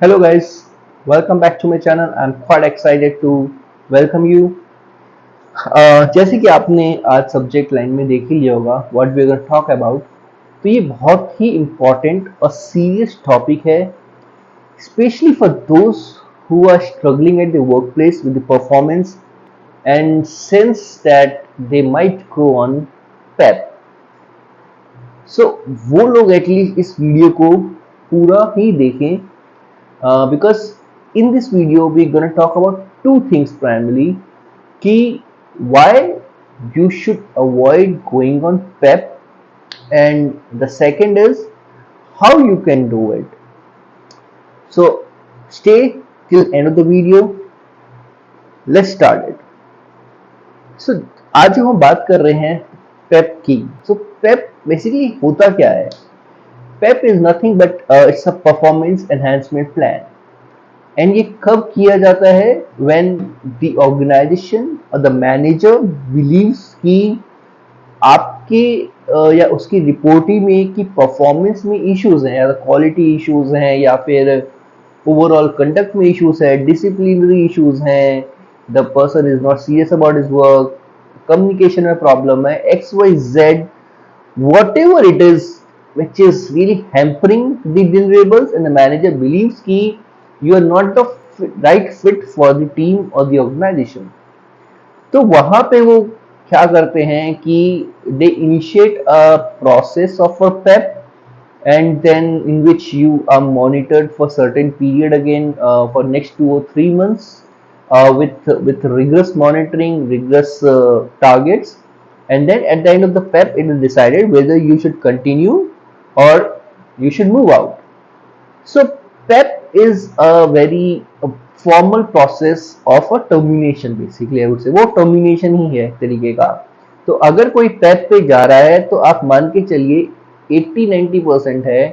Hello guys, welcome back to my channel. I'm quite excited to welcome you. जैसे कि आपने आज subject line में देख ही लिया होगा what we gonna talk about, तो ये बहुत ही इम्पोर्टेंट और सीरियस टॉपिक है, specially for those who are struggling at the workplace with the performance and sense that they might go on PEP. So वो लोग एटलीस्ट इस वीडियो को पूरा ही देखें, because in this video we're going to talk about two things primarily. Ki why you should avoid going on PEP, and the second is how you can do it. So stay till end of the video. Let's start it. So आज हम बात कर रहे हैं PEP की. So PEP basically होता क्या है? PEP is nothing but it's a performance enhancement plan. And ये कब किया जाता है? व्हेन द ऑर्गेनाइजेशन और द मैनेजर बिलीव्स कि आपके या उसकी रिपोर्टिंग में कि परफॉर्मेंस में इश्यूज हैं, या क्वालिटी इश्यूज हैं, या फिर ओवरऑल कंडक्ट में इश्यूज है, डिसिप्लिनरी इश्यूज हैं, the person is not serious about his work, communication में प्रॉब्लम है, X Y Z, whatever it is which is really hampering the deliverables, and the manager believes ki you are not the right fit for the team or the organization. तो वहां पे वो क्या करते हैं कि they initiate a process of a PEP, and then in which you are monitored for certain period again, for next 2 or 3 months, with rigorous monitoring, rigorous targets, and then at the end of the PEP it is decided whether you should continue or you should move out. So PEP is a very formal process of a termination. Basically I would say वो termination ही है एक तरीके का. तो अगर कोई PEP पे जा रहा है तो आप मान के चलिए 80-90% है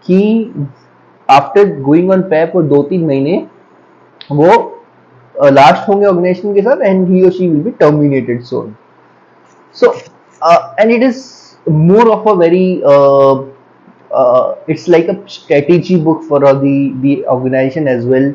कि आफ्टर गोइंग ऑन PEP वो 2-3 महीने वो लास्ट होंगे ऑर्गेनाइजेशन के साथ, एंड ही और she will be terminated soon. So and it is more of a very it's like a strategy book for the organization as well,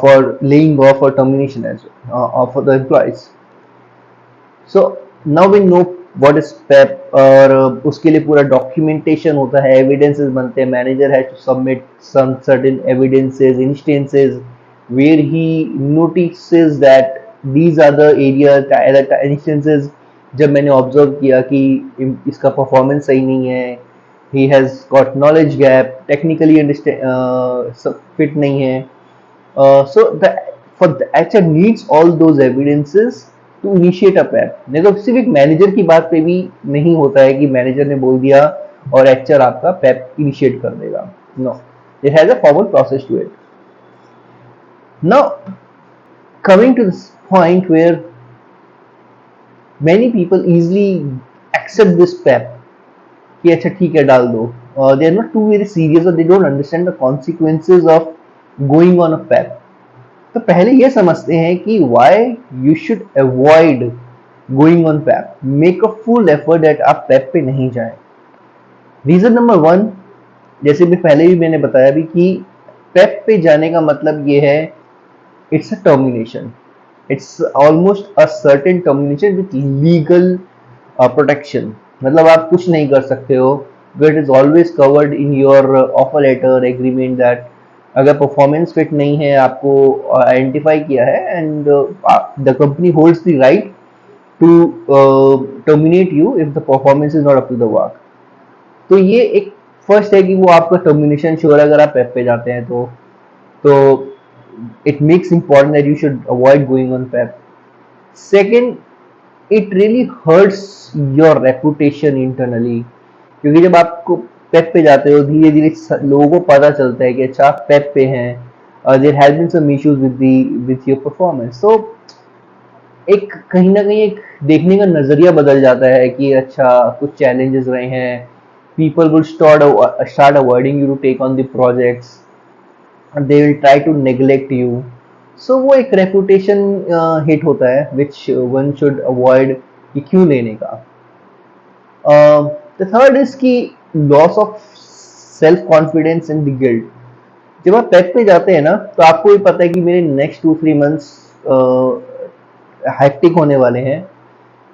for laying off or termination as well, for the employees. So now we know what is PEP, और उसके लिए पूरा documentation होता है, evidences बनते हैं, manager has to submit some certain evidences, instances where he notices that these are the areas, the instances जब मैंने ऑब्जर्व किया कि इसका परफॉर्मेंस सही नहीं है, he has got knowledge gap, technically fit नहीं है. So for the HR needs all those evidences to initiate a PIP. नहीं तो सिर्फ एक मैनेजर की बात पे भी नहीं होता है कि मैनेजर ने बोल दिया और एचआर आपका पैप इनिशिएट कर देगा. No, it has a forward process to it. Now coming to this point where many people easily accept this PEP कि अच्छा ठीक है डाल दो. They are not too very serious, or they don't understand the consequences of going on a PEP. तो पहले ये समझते हैं कि why you should avoid going on PEP. Make a full effort that आप PEP पे नहीं जाएं. रीजन नंबर 1, जैसे भी पहले भी मैंने बताया भी कि PEP पे जाने का मतलब ये है, it's a termination. It's almost a certain termination with legal protection. मतलब आप कुछ नहीं कर सकते हो, but it is always covered in your offer letter agreement that अगर परफॉर्मेंस फिट नहीं है, आपको आइडेंटिफाई किया है, and the company holds the right to terminate you if the performance is not up to the work. तो ये एक first है कि वो आपका टर्मिनेशन श्योर है अगर आप PEP पे जाते हैं तो it makes important that you should avoid going on PEP. Second, it really hurts your reputation internally, क्योंकि जब आपको PEP पे जाते हो धीरे धीरे लोगों को पता चलता है कि अच्छा आप PEP पे हैं, there has been some issues with your performance. So एक कहीं ना कहीं एक देखने का नजरिया बदल जाता है कि अच्छा कुछ challenges रहे हैं, people will start avoiding you to take on the projects, they will try to neglect you. So वो एक reputation hit होता है which one should avoid कि क्यों लेने का. The third is कि loss of self confidence and the guilt. जब आप पेप पे जाते हैं ना, तो आपको भी पता है कि मेरे नेक्स्ट 2-3 मंथ्स हैक्टिक होने वाले हैं।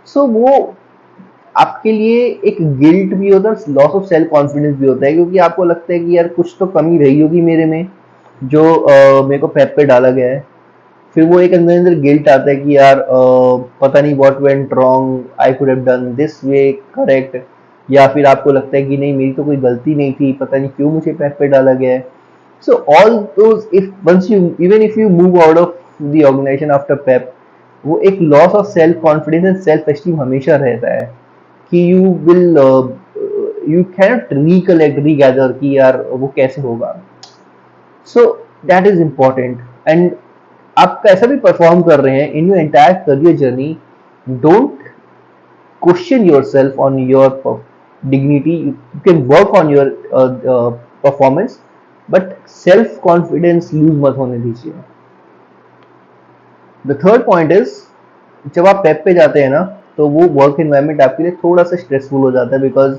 सो वो आपके लिए एक गिल्ट भी होता है, लॉस ऑफ सेल्फ कॉन्फिडेंस भी होता है, क्योंकि आपको लगता है कि यार कुछ तो कमी रही होगी मेरे में, जो मेरे को पेप पे डाला गया है। फिर वो एक अंदर अंदर गिल्ट आता है कि यार पता नहीं what went wrong, I could have done this way correct, या फिर आपको लगता है कि नहीं मेरी तो कोई गलती नहीं थी, पता नहीं क्यों मुझे पेप पे डाला गया है। So all those, if once you even if you move out of the organization after PIP, वो एक loss of self confidence and self esteem हमेशा रहता है कि you will you cannot recollect regather कि यार वो कैसे होगा। So that is important. And आप कैसा भी परफॉर्म कर रहे हैं in your entire career journey, don't question yourself on your dignity. You can work on your performance, but self confidence lose मत होने दीजिए। द थर्ड पॉइंट इज, जब आप पेप पे जाते हैं ना, तो वो वर्क एनवायरनमेंट आपके लिए थोड़ा सा स्ट्रेसफुल हो जाता है, because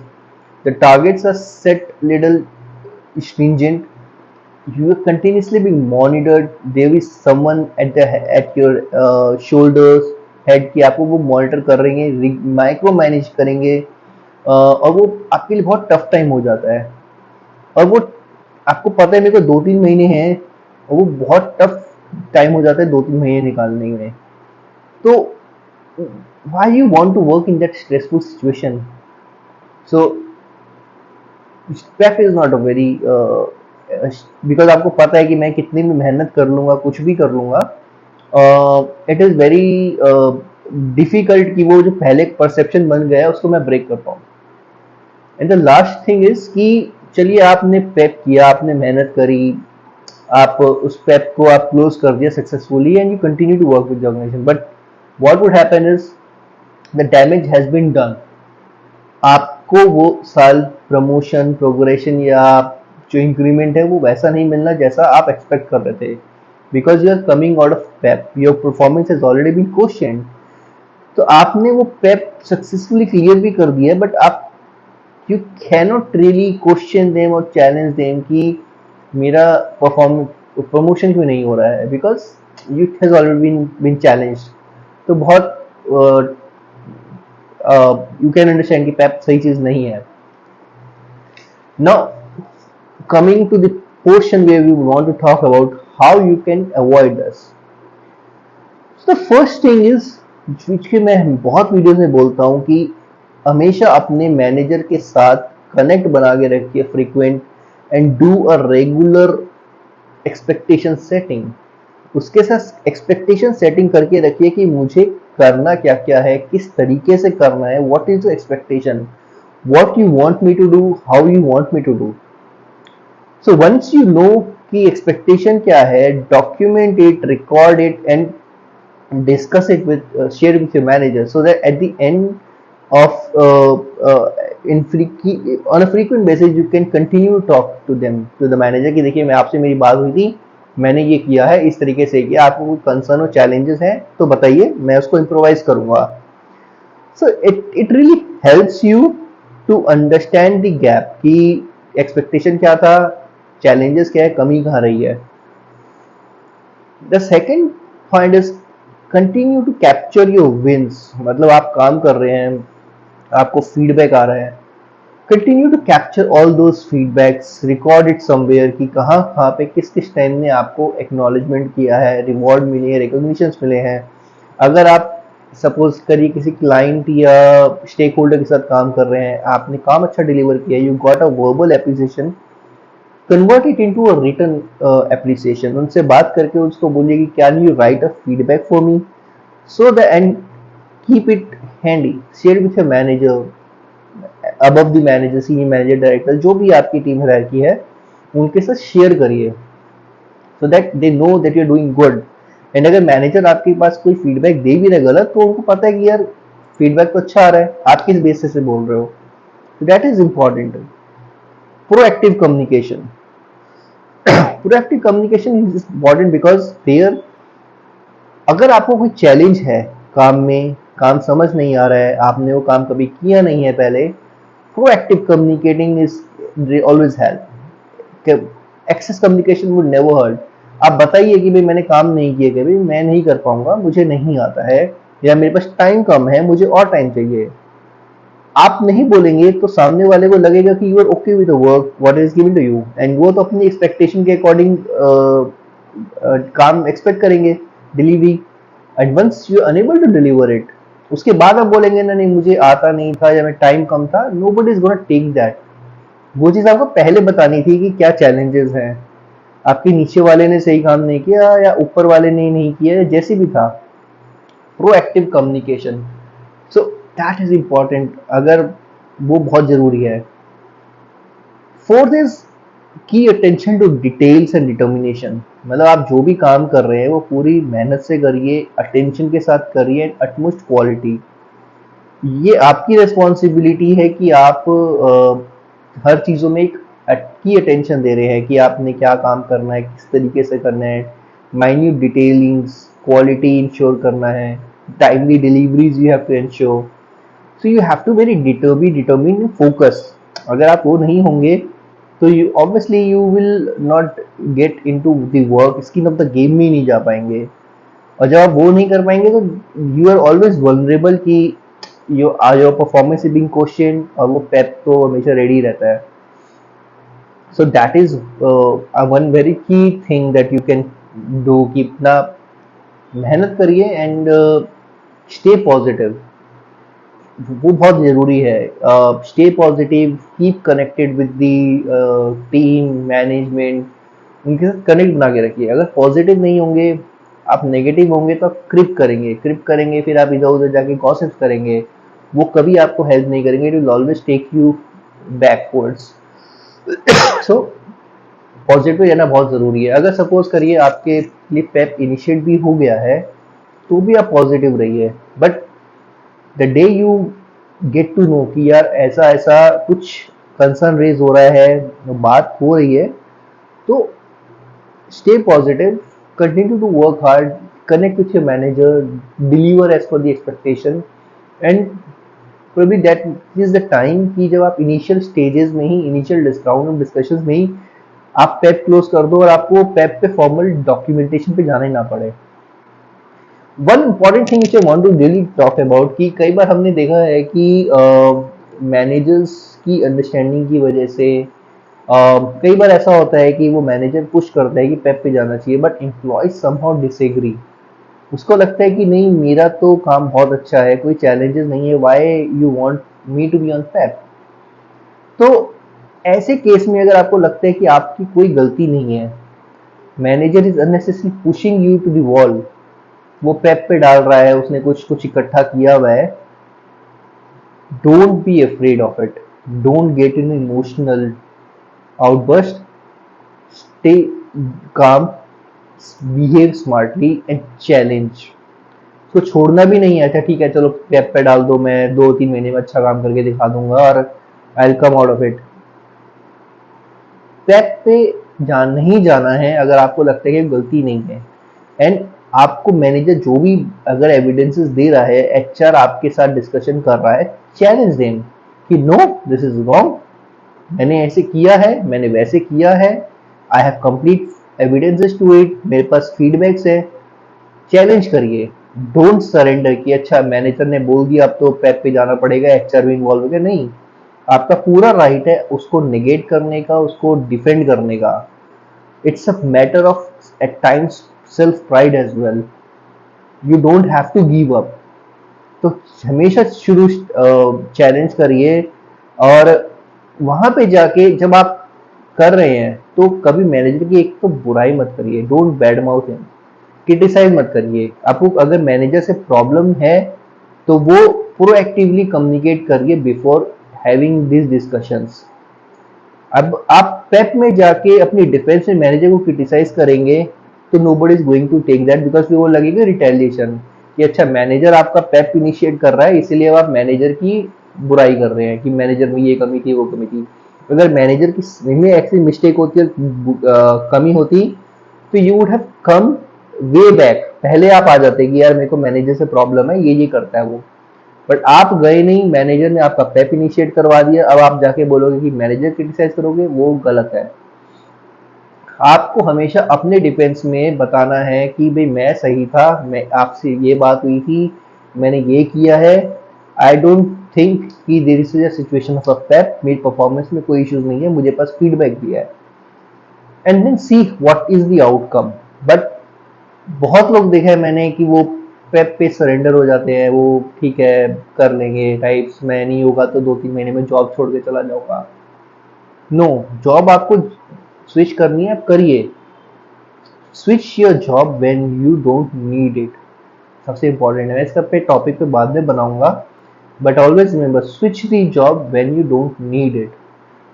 the targets are set little stringent. You are continuously being monitored. There is someone at your shoulders, head, कि आपको वो मॉनिटर कर रहे हैं, माइक्रो मैनेज करेंगे, और वो आपके लिए बहुत टफ टाइम हो जाता है। और वो आपको पता है मेरे को 2-3 महीने हैं, और वो बहुत टफ टाइम हो जाता है 2-3 महीने निकालने में। तो why you want to work in that stressful situation? So prep is not a very because आपको पता है कि मैं कितनी भी मेहनत कर लूंगा, कुछ भी कर लूंगा, इट इज वेरी डिफिकल्ट कि वो जो पहले परसेप्शन बन गया है उसको मैं ब्रेक कर पाऊँ। And the last thing is कि चलिए आपने पेप किया, आपने मेहनत करी, आप उस पेप को आप क्लोज कर दिया successfully and you continue to work with the organisation, but what would happen is the damage has been done. आपको वो साल प्रमोशन, प्रोग्रेशन या जो इंक्रीमेंट है वो वैसा नहीं मिलना जैसा आप एक्सपेक्ट कर रहे थे, because you are coming out of PIP, your performance has already been questioned. तो आपने वो पेप सक्सेसफुली क्लियर भी कर दिया, बट आप you cannot really question them और चैलेंज देम कि मेरा प्रमोशन क्यों नहीं हो रहा है, because you has already been challenged. तो बहुत यू कैन अंडरस्टैंड कि पेप सही चीज नहीं है। Now coming to the portion where we want to talk about how you can avoid this. So the first thing is, which कि मैं बहुत वीडियोस में बोलता हूँ कि हमेशा अपने मैनेजर के साथ कनेक्ट बना के रखिए frequent, and do a regular expectation setting. उसके साथ एक्सपेक्टेशन सेटिंग करके रखिए कि मुझे करना क्या क्या है, किस तरीके से करना है, what is the expectation, what you want me to do, how you want me to do. So once you know कि एक्सपेक्टेशन क्या है, document it, record it and discuss it with share with your manager, so that at the end of on a frequent basis you can continue to talk to them, to the manager, कि देखिए मैं आपसे मेरी बात हुई थी, मैंने ये किया है, इस तरीके से किया, आपको कोई कंसर्न और चैलेंजेस हैं तो बताइए, मैं उसको इम्प्रोवाइज करूंगा। So it really helps you to understand the gap कि एक्सपेक्टेशन क्या था, चैलेंजेस क्या है, कमी कहाँ रही है। The second point is continue to capture your wins. मतलब आप काम कर रहे हैं, आपको फीडबैक आ रहा है, continue to capture all those feedbacks, record it somewhere कि कहाँ कहाँ पे किस किस टाइम ने आपको एक्नॉलेजमेंट किया है, रिवॉर्ड मिले हैं, रिकॉग्निशन मिले हैं। अगर आप सपोज करिए किसी क्लाइंट या स्टेक होल्डर के साथ काम कर रहे हैं, आपने काम अच्छा डिलीवर किया, you got a verbal appreciation, convert it into a written appreciation. उनसे बात करके उसको बोलिए कि can you write a feedback for me, so the and keep it handy, share with your manager, above the manager, senior manager, director, जो भी आपकी team hierarchy है उनके साथ शेयर करिए, so that they know that you are doing good. And अगर manager आपके पास कोई फीडबैक दे भी रहे गलत, तो उनको पता है कि यार फीडबैक तो अच्छा आ रहा है, आप किस बेसिस से बोल रहे हो। तो that is important. Proactive communication, proactive communication is important because there, अगर आपको कोई चैलेंज है काम में, काम समझ नहीं आ रहा है, आपने वो काम कभी किया नहीं है पहले, proactive communicating is always help. Excess communication would never hurt. आप बताइए कि भाई मैंने काम नहीं किया, कि भाई मैं नहीं कर पाऊंगा, मुझे नहीं आता है, या मेरे पास टाइम कम है, मुझे और टाइम चाहिए। आप नहीं बोलेंगे तो सामने वाले को लगेगा कि you are okay with the work what is given to you, and वो तो अपनी एक्सपेक्टेशन के अकॉर्डिंग काम एक्सपेक्ट करेंगे, delivery. And once you enable to deliver it, उसके बाद आप बोलेंगे ना नहीं मुझे आता नहीं था या मैं टाइम कम था, nobody is gonna take that. वो चीज आपको पहले बतानी थी कि क्या चैलेंजेस हैं, आपके नीचे वाले ने सही काम नहीं किया या ऊपर वाले ने नहीं किया, या जैसे भी था। Proactive communication, so that is important, अगर वो बहुत जरूरी है। Fourth is key attention to details and determination, मतलब आप जो भी काम कर रहे हैं वो पूरी मेहनत से करिए, अटेंशन के साथ करिए, एंड अटमोस्ट क्वालिटी। ये आपकी रिस्पॉन्सिबिलिटी है कि आप हर चीज़ों में एक की अटेंशन दे रहे हैं कि आपने क्या काम करना है, किस तरीके से करना है, माइन्यूट डिटेलिंग्स, क्वालिटी इंश्योर करना है, timely deliveries you have to ensure. So you have to very determine focus. अगर आप वो नहीं होंगे तो you obviously you will not get into the work, skin of the game में ही नहीं जा पाएंगे। और जब आप वो नहीं कर पाएंगे तो यू आर ऑलवेज वल्नरेबल कि your performance is being question, और वो पेप तो हमेशा रेडी रहता है। So that is one very key thing that you can do, कि इतना मेहनत करिए एंड स्टे पॉजिटिव, वो बहुत जरूरी है। Stay positive, keep connected with the team management, उनके साथ कनेक्ट बना के रखिए। अगर पॉजिटिव नहीं होंगे, आप नेगेटिव होंगे तो आप क्रिप करेंगे, फिर आप इधर उधर जाके गॉसिप करेंगे, वो कभी आपको हेल्प नहीं करेंगे, it will always take you backwards. So positive रहना बहुत ज़रूरी है। अगर सपोज करिए आपके लिए पेप इनिशिएट भी हो गया है तो भी आप पॉजिटिव रहिए, but the day you get to know कि यार ऐसा ऐसा कुछ कंसर्न रेज हो रहा है, बात हो रही है, तो stay positive, continue to work hard, connect with your manager, deliver as per the expectation, and probably that is the time कि जब आप इनिशियल स्टेजेस में ही, इनिशियल राउंड ऑफ डिस्कशंस में ही आप पेप क्लोज कर दो और आपको पेप पे फॉर्मल डॉक्यूमेंटेशन पे जाना ही ना पड़े। One important thing I want to really talk about, कि कई बार हमने देखा है कि मैनेजर्स की अंडरस्टैंडिंग की वजह से कई बार ऐसा होता है कि वो मैनेजर पुश करता है कि पेप पे जाना चाहिए, बट एम्प्लॉय समहाउ डिसएग्री। उसको लगता है कि नहीं मेरा तो काम बहुत अच्छा है, कोई चैलेंजेस नहीं है, why you want me to be on PIP. तो ऐसे केस में अगर आपको लगता है कि आपकी कोई गलती नहीं है, manager is unnecessary pushing you to the wall, वो पेप पे डाल रहा है, उसने कुछ कुछ इकट्ठा किया हुआ है, don't be afraid of it, don't get in emotional outburst, stay calm, behave smartly and challenge। उसको छोड़ना भी नहीं है, अच्छा ठीक है चलो पेप पे डाल दो, मैं 2-3 महीने में अच्छा काम करके दिखा दूंगा और I will come out of it. PEP पे नहीं जाना है अगर आपको लगता है कि गलती नहीं है, एंड आपको मैनेजर जो भी अगर एविडेंसेस दे रहा है, एचआर आपके साथ डिस्कशन कर रहा है, चैलेंज देम कि नो दिस इज रॉन्ग, मैंने ऐसे किया है, मैंने वैसे किया है, I have complete evidences to it, मेरे पास फीडबैक्स है। चैलेंज करिए, डोंट सरेंडर कि अच्छा मैनेजर ने बोल दिया अब तो पेप पे जाना पड़ेगा, एचआर भी इन्वॉल्व हो गया। नहीं, आपका पूरा राइट है उसको निगेट करने का, उसको डिफेंड करने का। It's a matter of at times self pride as well, you don't have to give up. तो हमेशा शुरू चैलेंज करिए, और वहां पे जाके जब आप कर रहे हैं तो कभी मैनेजर की एक तो बुराई मत करिए, don't bad mouth him, criticise मत करिए। आपको अगर मैनेजर से प्रॉब्लम है तो वो प्रोएक्टिवली कम्युनिकेट करिए बिफोर हैविंग दिस डिस्कशंस। अब आप पेप में जाके अपनी डिफेंस में मैनेजर को क्रिटिसाइज करेंगे तो nobody is going to take that, because वो लगेगा रिटेलिएशन कि अच्छा मैनेजर आपका पेप इनिशिएट कर रहा है इसलिए अब आप मैनेजर की बुराई कर रहे हैं कि मैनेजर में ये कमी थी वो कमी थी। अगर मैनेजर की सही में ऐसी मिस्टेक होती है, कमी होती, तो you would have come way back, पहले आप आ जाते कि यार मेरे को मैनेजर से प्रॉब्लम है, ये करता है वो। बट आप गए नहीं, मैनेजर ने आपका पेप इनिशिएट करवा दिया, अब आप जाके बोलोगे कि मैनेजर क्रिटिसाइज करोगे, वो गलत है। आपको हमेशा अपने डिफेंस में बताना है कि भाई मैं सही था, मैं आपसे ये बात हुई थी, मैंने ये किया है। आई डोंट थिंक कि there is a situation of a PEP, मेरी परफॉर्मेंस में कोई इश्यूज नहीं है, मुझे पास फीडबैक दिया है, and then see what is the outcome. But बहुत लोग देखा है मैंने कि वो पेप पे सरेंडर हो जाते हैं, वो ठीक है कर लेंगे टाइप्स, मैं नहीं होगा तो 2-3 महीने में जॉब छोड़ के चला जाऊंगा। नो, जॉब आपको स्विच करनी है, आप करिए। Switch your job when you don't need it, सबसे इंपॉर्टेंट है। मैं इसका पे टॉपिक पे बाद में बनाऊंगा, but always remember switch the job when you don't need it,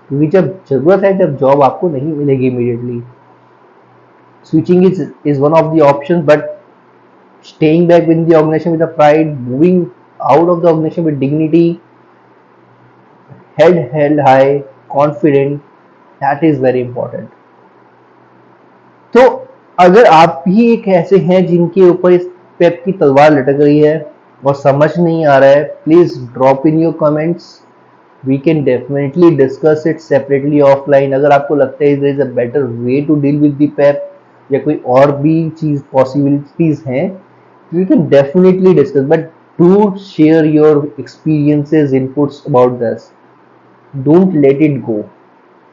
क्योंकि जब जरूरत है, जब जॉब आपको नहीं मिलेगी immediately, switching is one of the option, but staying back within the organization with a pride, moving out of the organization with dignity, head held high, confident, that is very important. तो अगर आप भी एक ऐसे हैं जिनके ऊपर इस पेप की तलवार लटक रही है और समझ नहीं आ रहा है, please drop in your comments, we can definitely discuss it separately offline. अगर आपको लगता है there is a better way to deal with the PEP या कोई और भी चीज पॉसिबिलिटीज हैं, you can definitely discuss, but do share your experiences, inputs about this. Don't let it go,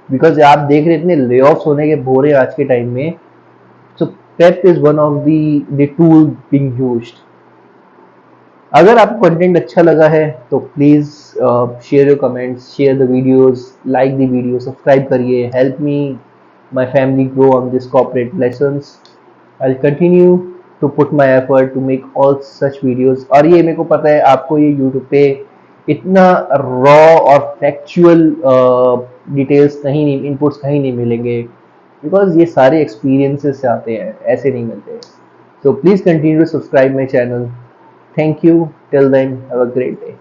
because आप देख रहे इतने layoffs होने के भोरे आज के टाइम में, so PEP is one of the tool being used. अगर आपको कंटेंट अच्छा लगा है तो please share your comments, share the videos, like the video, subscribe करिए, help me my family grow on this corporate lessons. I'll continue to put my effort to make all such videos। और ये मेरे को पता है आपको ये YouTube पे इतना रॉ और फैक्चुअल डिटेल्स कहीं नहीं, इनपुट्स कहीं नहीं मिलेंगे, बिकॉज ये सारे एक्सपीरियंसेस से आते हैं, ऐसे नहीं मिलते। So please continue to subscribe my channel. Thank you. Till then, have a great day.